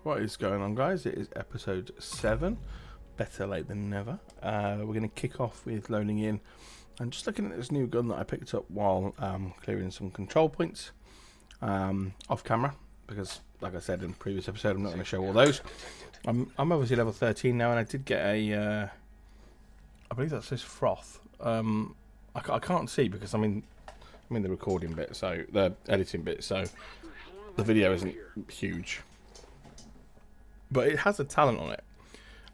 What is going on, guys? It is episode 7. Better late than never. We're going to kick off with loading in and just looking at this new gun that I picked up while clearing some control points off camera, because like I said in the previous episode, I'm not going to show all those. I'm obviously level 13 now, and I did get a I believe that says froth. I can't see because I'm in the recording bit, so the editing bit, so the video isn't huge. But it has a talent on it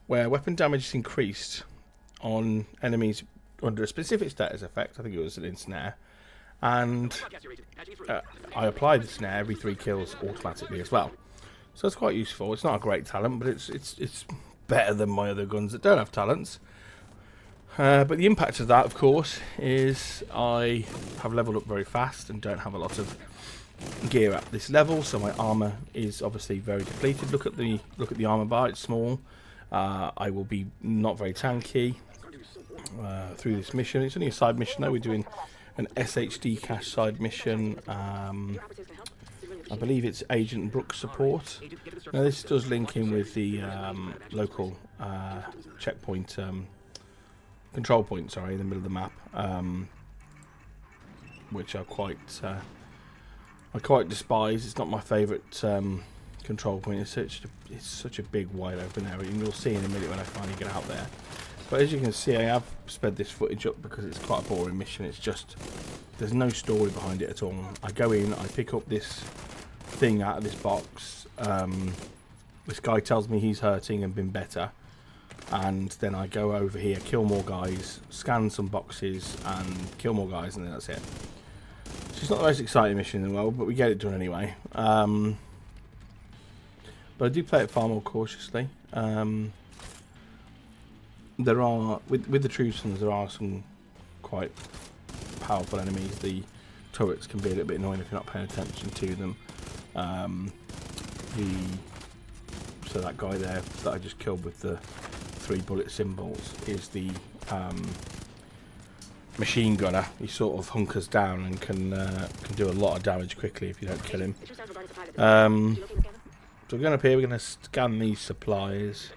where weapon damage is increased on enemies under a specific status effect. I think it was an ensnare, and I apply the snare every 3 kills automatically as well. So it's quite useful. It's not a great talent, but it's better than my other guns that don't have talents. But the impact of that, of course, is I have leveled up very fast and don't have a lot of gear at this level, so my armor is obviously very depleted. Look at the armor bar; it's small. I will be not very tanky through this mission. It's only a side mission though. We're doing an SHD cache side mission. I believe it's Agent Brooks support. Now this does link in with the local checkpoint control point, sorry, in the middle of the map, which I quite despise. It's not my favourite control point. It's such a big wide open area, and you'll see in a minute when I finally get out there. But as you can see, I have sped this footage up because it's quite a boring mission. It's just, there's no story behind it at all. I go in, I pick up this thing out of this box. This guy tells me he's hurting and been better, and then I go over here, kill more guys, scan some boxes and kill more guys, and then that's it. So it's not the most exciting mission in the world, but we get it done anyway. But I do play it far more cautiously. There are, with the Trusons, there are some quite powerful enemies. The turrets can be a little bit annoying if you're not paying attention to them. So that guy there that I just killed with the 3 bullet symbols is the machine gunner. He sort of hunkers down and can do a lot of damage quickly if you don't kill him. So we're going up here, we're going to scan these supplies,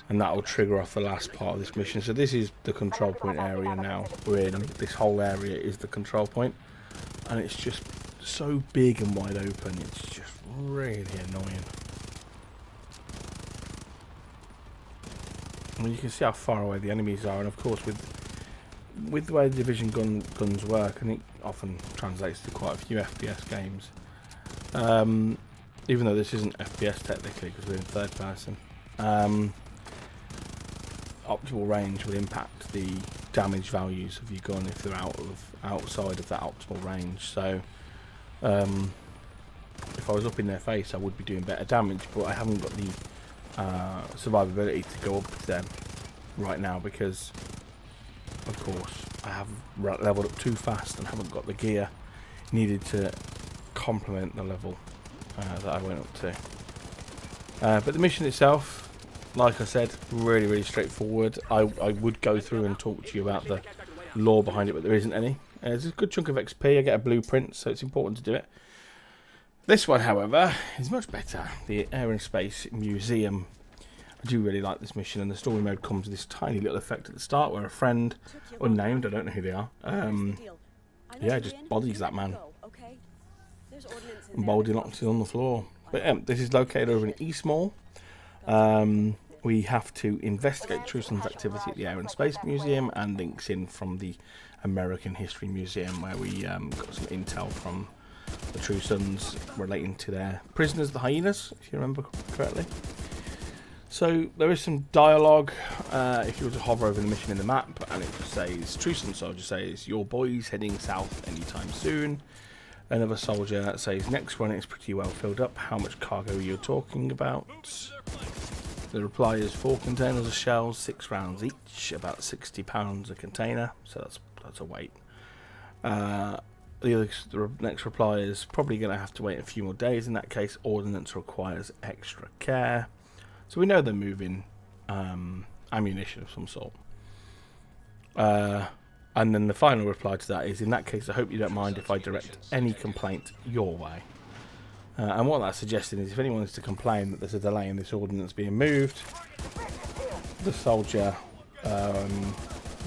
and that will trigger off the last part of this mission. So this is the control point area now. We're in, this whole area is the control point, and it's just so big and wide open, it's just really annoying. I mean, you can see how far away the enemies are, and of course with the way the Division guns work, and it often translates to quite a few FPS games, even though this isn't FPS technically because we're in third person. Optimal range will impact the damage values of your gun if they're outside of that optimal range. So if I was up in their face, I would be doing better damage, but I haven't got the survivability to go up to them right now because, of course, I have leveled up too fast and haven't got the gear needed to complement the level that I went up to. But the mission itself, like I said, really straightforward. I would go through and talk to you about the lore behind it, but there isn't any. There's a good chunk of XP. I get a blueprint, so it's important to do it. This one, however, is much better. The Air and Space Museum. I do really like this mission, and the story mode comes with this tiny little effect at the start where a friend, unnamed, I don't know who they are, yeah, just bodies that man. And body knocks it on the floor. But this is located over in East Mall. We have to investigate Truson's activity at the Air and Space Museum, and links in from the American History Museum, where we got some intel from the Trusons relating to their prisoners, the hyenas, if you remember correctly. So there is some dialogue if you were to hover over the mission in the map, and it says, Truson soldier says, your boy's heading south anytime soon. Another soldier says, next one is pretty well filled up. How much cargo are you talking about? The reply is 4 containers of shells, 6 rounds each, about 60 pounds a container, so that's a weight. The next reply is probably going to have to wait a few more days. In that case, ordnance requires extra care. So we know they're moving ammunition of some sort. And then the final reply to that is, in that case, I hope you don't mind if I direct any complaint your way. And what that's suggesting is if anyone is to complain that there's a delay in this ordnance being moved, the soldier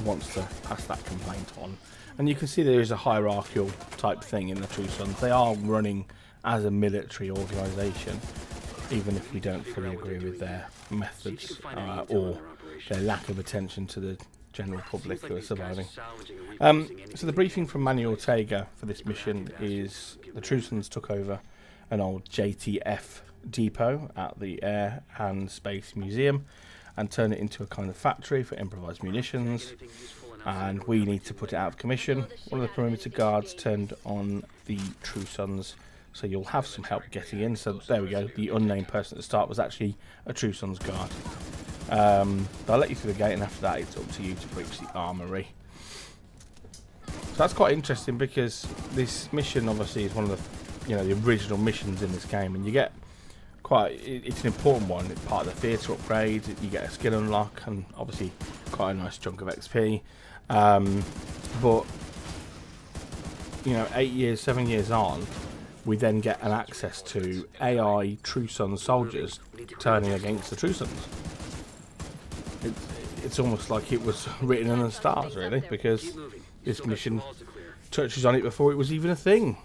wants to pass that complaint on. And you can see there is a hierarchical type thing in the True Sons. They are running as a military organisation, even if we don't fully agree with their methods or their lack of attention to the general public who are surviving. So the briefing from Manny Ortega for this mission is the True Sons took over an old JTF depot at the Air and Space Museum and turned it into a kind of factory for improvised munitions, and we need to put it out of commission. One of the perimeter guards turned on the True Sons, so you'll have some help getting in. So there we go, the unnamed person at the start was actually a True Sons guard. I'll let you through the gate, and after that it's up to you to breach the armory. So that's quite interesting, because this mission obviously is one of the, the original missions in this game, and you get it's an important one. It's part of the theatre upgrade. You get a skill unlock and obviously quite a nice chunk of XP. But 7 years on, we then get an access to AI True Sons soldiers turning against the True Sons. It's almost like it was written in the stars, really, because this mission touches on it before it was even a thing.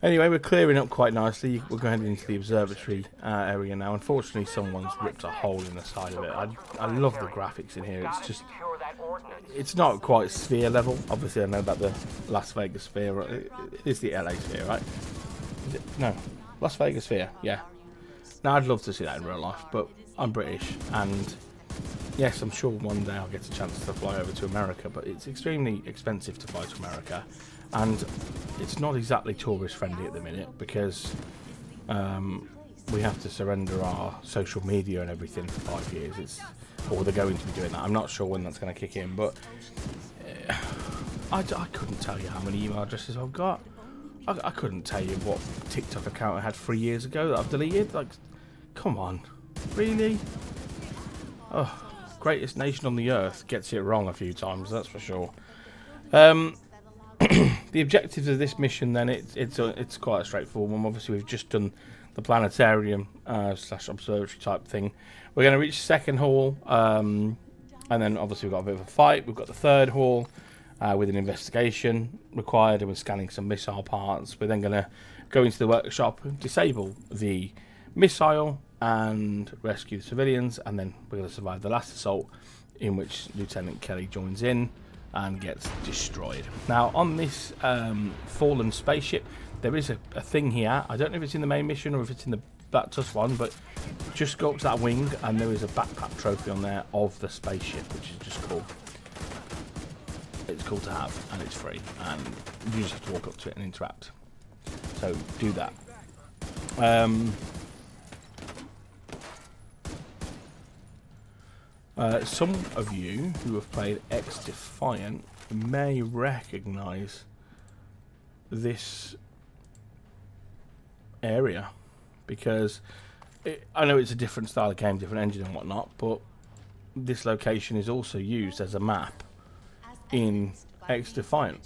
Anyway, we're clearing up quite nicely. We're going into the observatory area now. Unfortunately, someone's ripped a hole in the side of it. I love the graphics in here. It's just, it's not quite sphere level. Obviously, I know about the Las Vegas sphere. It is the LA sphere, right? Is it? No, Las Vegas sphere. Yeah. Now, I'd love to see that in real life, but I'm British, and yes, I'm sure one day I'll get a chance to fly over to America, but it's extremely expensive to fly to America. And it's not exactly tourist friendly at the minute, because we have to surrender our social media and everything for 5 years. Or they're going to be doing that. I'm not sure when that's going to kick in, but I couldn't tell you how many email addresses I've got. I couldn't tell you what TikTok account I had 3 years ago that I've deleted. Like, come on, really? Oh, greatest nation on the earth gets it wrong a few times, that's for sure. The objectives of this mission, then, it's quite a straightforward one. Obviously, we've just done the planetarium / observatory type thing. We're going to reach the second hall, and then obviously we've got a bit of a fight. We've got the third hall with an investigation required, and we're scanning some missile parts. We're then going to go into the workshop, disable the missile, and rescue the civilians, and then we're going to survive the last assault, in which Lieutenant Kelly joins in and gets destroyed. Now, on this fallen spaceship, there is a thing here. I don't know if it's in the main mission or if it's in the Black Tusk one, but just go up to that wing and there is a backpack trophy on there of the spaceship, which is just cool. It's cool to have, and it's free, and you just have to walk up to it and interact. So do that. Some of you who have played X-Defiant may recognise this area, because I know it's a different style of game, different engine and whatnot, but this location is also used as a map in X-Defiant.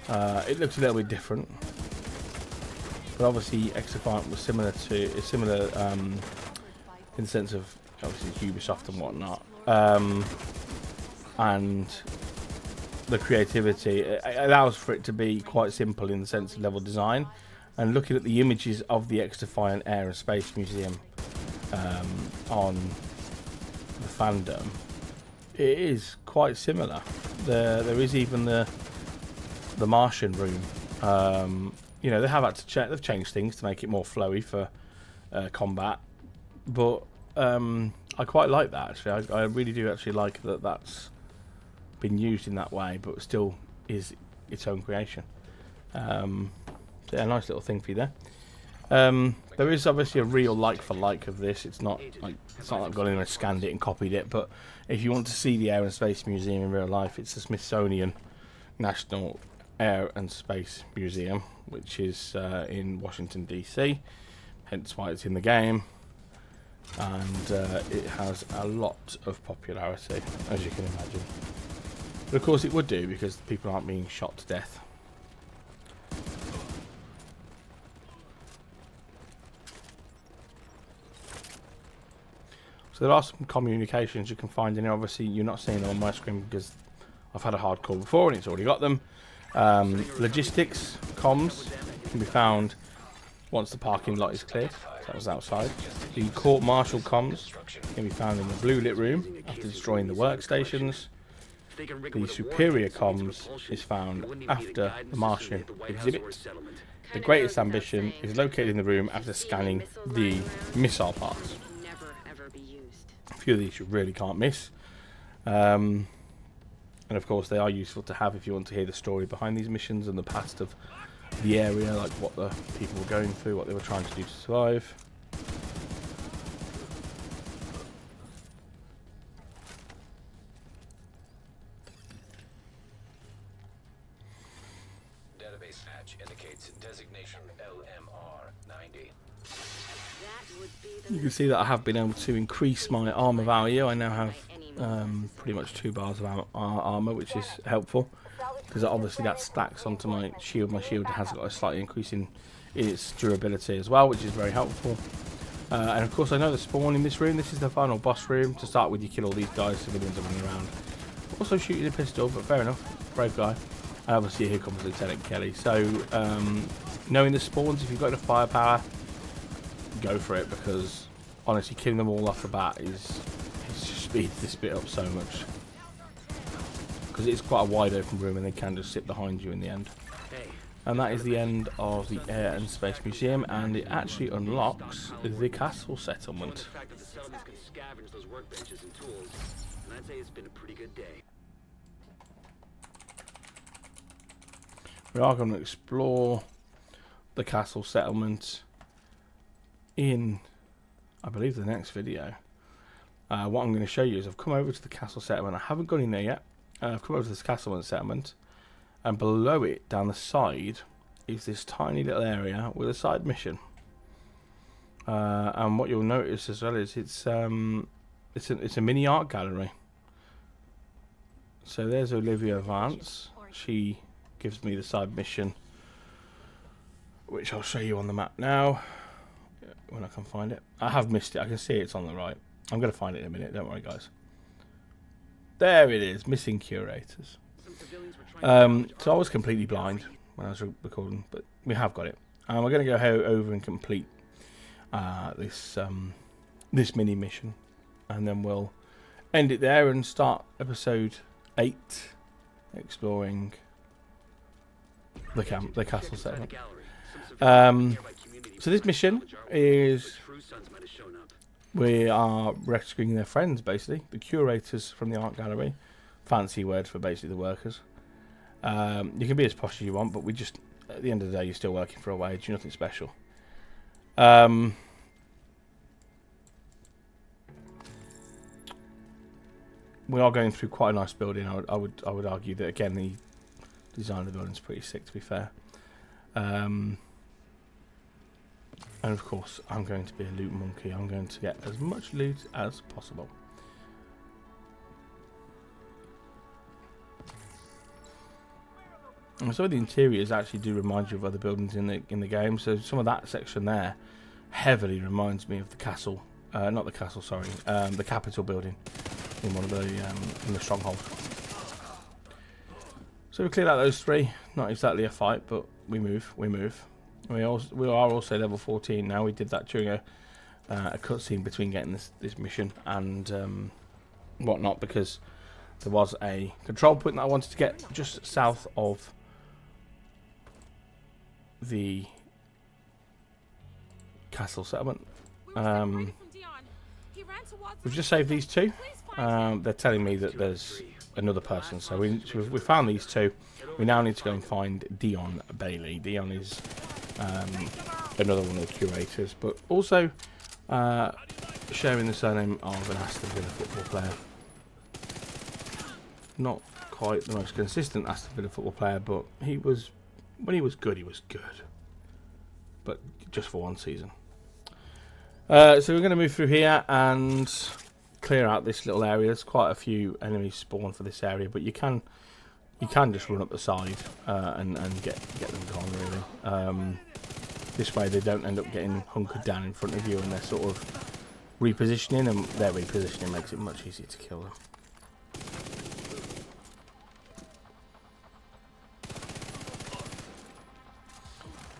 It looks a little bit different, but obviously X-Defiant was similar in the sense of obviously Ubisoft and whatnot, and the creativity. It allows for it to be quite simple in the sense of level design. And looking at the images of the X-Defiant Air and Space Museum on the fandom, it is quite similar. There is even the Martian room. They have had to they've changed things to make it more flowy for combat. But I quite like that, actually. I really do actually like that that's been used in that way, but still is its own creation. So yeah, a nice little thing for you there. There is obviously a real like-for-like of this. It's not like I've gone in and scanned it and copied it, but if you want to see the Air and Space Museum in real life, it's the Smithsonian National Air and Space Museum, which is in Washington, DC, hence why it's in the game. And it has a lot of popularity, as you can imagine. But of course it would do, because people aren't being shot to death. So there are some communications you can find in here. Obviously, you're not seeing them on my screen because I've had a hard call before and it's already got them. Logistics, comms can be found once the parking lot is cleared. That was outside. The court-martial comms can be found in the blue lit room after destroying the workstations. The superior comms is found after the Martian exhibit. The greatest ambition is located in the room after scanning the missile parts. A few of these you really can't miss. And of course they are useful to have if you want to hear the story behind these missions and the past of the area, like what the people were going through, what they were trying to do to survive. Database hatch indicates designation LMR-90. You can see that I have been able to increase my armor value. I now have pretty much 2 bars of armor, which is helpful because obviously that stacks onto my shield. My shield has got a slight increase in its durability as well, which is very helpful. And of course I know the spawn in this room. This is the final boss room. To start with, you kill all these guys, civilians are running around. Also shooting a pistol, but fair enough, brave guy. And obviously here comes Lieutenant Kelly. So knowing the spawns, if you've got enough firepower, go for it, because honestly killing them all off the bat is just speeds this bit up so much, because it's quite a wide open room and they can just sit behind you in the end. And that is the end of the Air and Space Museum, and it actually unlocks the castle settlement. We are going to explore the castle settlement in, I believe, the next video. What I'm going to show you is I've come over to the castle settlement. I haven't gone in there yet. I've come over to this castle settlement, and below it, down the side, is this tiny little area with a side mission. And what you'll notice as well is it's a mini art gallery. So there's Olivia Vance. She gives me the side mission, which I'll show you on the map now when I can find it. I have missed it. I can see it's on the right. I'm going to find it in a minute. Don't worry, guys. There it is. Missing curators. So I was completely blind when I was recording, but we have got it. And we're going to go over and complete this mini mission, and then we'll end it there and start episode 8, exploring the castle settlement. So this mission is, we are rescuing their friends, basically the curators from the art gallery. Fancy word for basically the workers. You can be as posh as you want, but we just, at the end of the day, you're still working for a wage. You're nothing special. We are going through quite a nice building. I would argue that, again, the design of the building is pretty sick, to be fair. And of course, I'm going to be a loot monkey. I'm going to get as much loot as possible. And some of the interiors actually do remind you of other buildings in the game. So some of that section there heavily reminds me of the castle. Not the castle, sorry. The Capitol building in one of the in the stronghold. So we cleared out those 3. Not exactly a fight, but we move. We are also level 14 now. We did that during a cutscene between getting this mission and whatnot, because there was a control point that I wanted to get just south of the castle settlement. We've just saved these 2. They're telling me that there's another person, so we found these 2. We now need to go and find Dion Bailey. Dion is another one of the curators, but also sharing the surname of an Aston Villa football player. Not quite the most consistent Aston Villa football player, but he was, when he was good, but just for one season. So we're going to move through here and clear out this little area. There's quite a few enemies spawn for this area, but you can just run up the side and get them gone, really. This way they don't end up getting hunkered down in front of you and they're sort of repositioning, and their repositioning makes it much easier to kill them.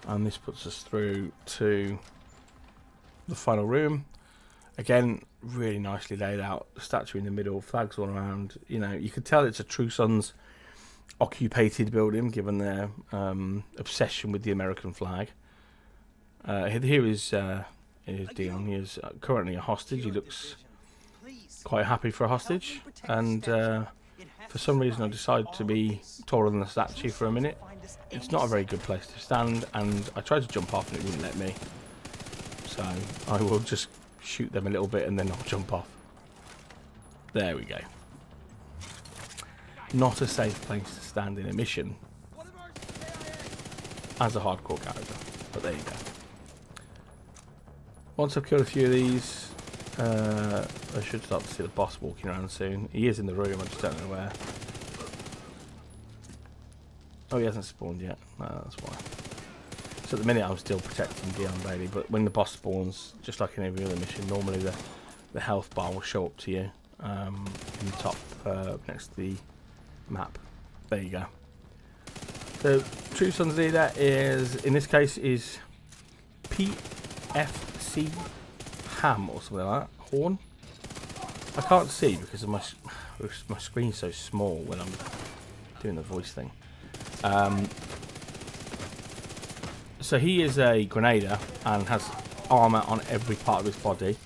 And this puts us through to the final room. Again, really nicely laid out. The statue in the middle, flags all around. You know, you could tell it's a True Sons occupied building, given their obsession with the American flag. Here is Dion. He is currently a hostage. He looks quite happy for a hostage, and for some reason I decided to be taller than the statue for a minute. It's not a very good place to stand, and I tried to jump off and it wouldn't let me. So I will just shoot them a little bit and then I'll jump off. There we go. Not a safe place to stand in a mission as a hardcore character, but there you go. Once I've killed a few of these, I should start to see the boss walking around soon. He is in the room, I just don't know where. Oh, he hasn't spawned yet. No, that's why. So at the minute I'm still protecting Dion Bailey, but when the boss spawns, just like in every other mission, normally the health bar will show up to you in the top next to the map. There you go. So True Sons leader is, in this case, is PFC Ham or something like that. Horn. I can't see because of my screen's so small when I'm doing the voice thing. So he is a grenader and has armour on every part of his body.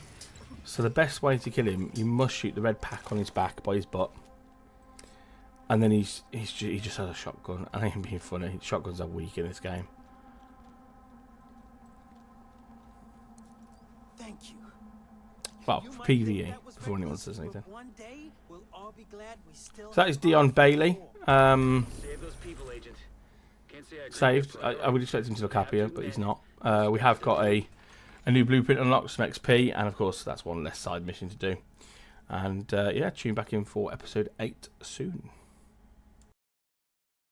So the best way to kill him, you must shoot the red pack on his back by his butt. And then he just has a shotgun. And I ain't being funny, shotguns are weak in this game. Thank you. Well, for PvE, before anyone says anything. So that is Dion Bailey. Saved. I would expect him to look happier, but he's not. We have got a new blueprint unlocked, some XP, and of course that's one less side mission to do. And yeah, tune back in for episode 8 soon.